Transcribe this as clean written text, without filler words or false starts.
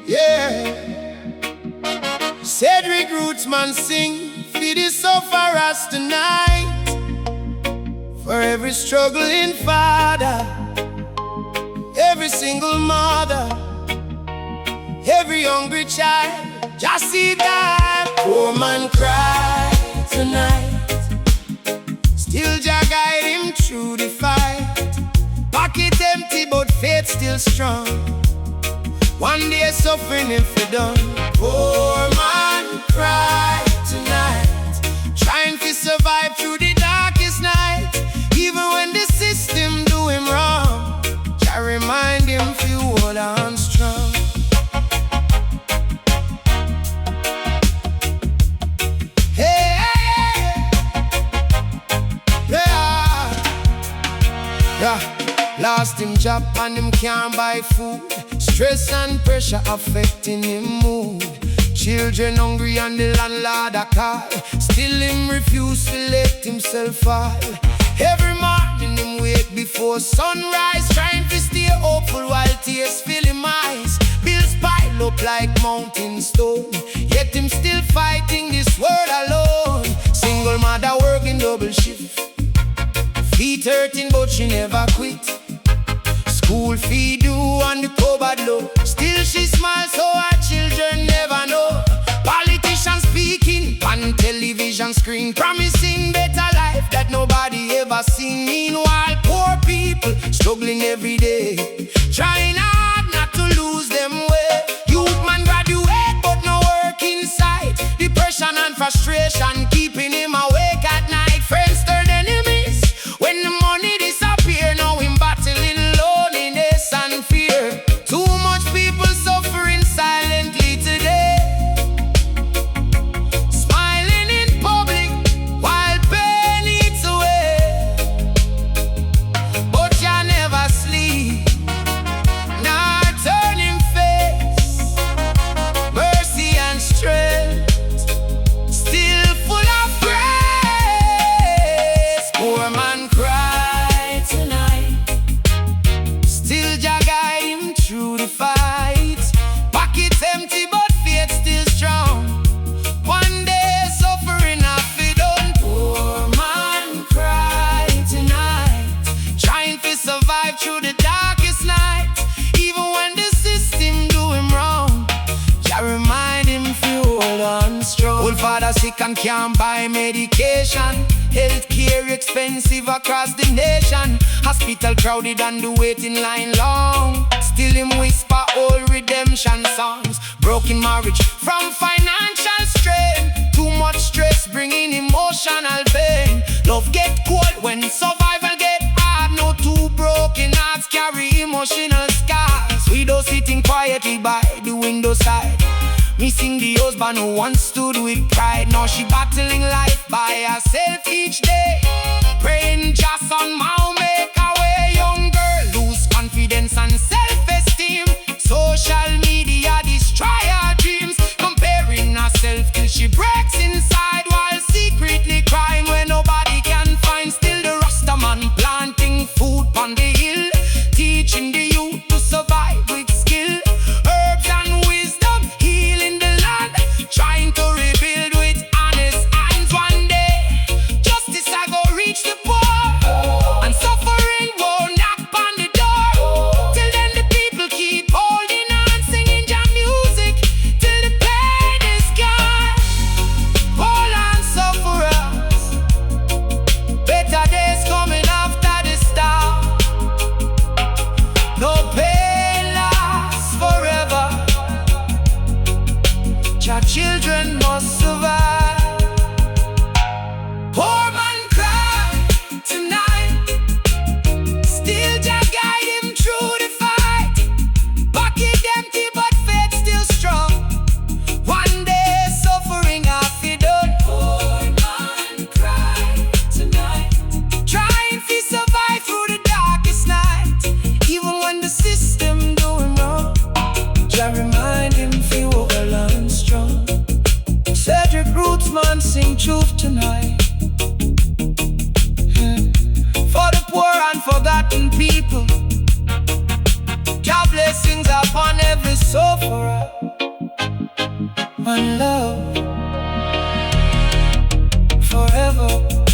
Yeah. Cedric Rootsman sing for this so far as tonight. For every struggling father, every single mother, every hungry child, just see that poor man cry tonight. Still Jah guide him through the fight. Pocket empty but faith still strong. One day suffering if you done. Poor man cry tonight, trying to survive through the darkest night. Even when the system do him wrong, Jah remind him to hold on strong. Hey, yeah. Lost him job and him can't buy food. Stress and pressure affecting him mood. Children hungry and the landlord a call. Still him refuse to let himself fall. Every morning him wake before sunrise, trying to stay hopeful while tears fill him eyes. Bills pile up like mountain stone, yet him still fighting this world alone. Single mother working double shift, feet hurting but she never quit. School fee due and the cupboard low, still she smiles so her children never know. Politicians speaking on television screen, promising better life that nobody ever seen. Meanwhile poor people struggling every day, trying hard not to lose them way. Youth man graduate but no work inside. Depression and frustration keeping him awake at night. Friends turn enemies when the money disappear. Now him battling loneliness and fear. Too much people suffering silently today, smiling in public while pain eats away. But Jah never sleep, nor turn him face. Mercy and strength still full of grace. Poor man cry tonight, still Jah guide him through the fight. Pockets empty but faith still strong. One day suffering have it done. Poor man cry tonight, trying to survive through the darkest night. Even when the system do him wrong, Jah remind him to hold on strong. Old father sick and can't buy medication. Healthcare expensive across the nation. Hospital crowded and the waiting line long. Still him whisper old redemption songs. Broken marriage from financial strain. Too much stress bringing emotional pain. Love get cold when survival get hard. No two broken hearts carry emotional scars. Widow sitting quietly by the window side, missing the husband who once stood with pride. Now she battling life by herself each day, praying just on my make a way. Young girl lose confidence and self-esteem. Social media destroy her dreams, comparing herself till she breaks inside, while secretly crying when nobody can find. Still the Rasta man planting food on the hill, teaching the youth to survive with skill. Herbs and wisdom healing the land, trying to rebuild with honest hands. One day justice I go one love forever.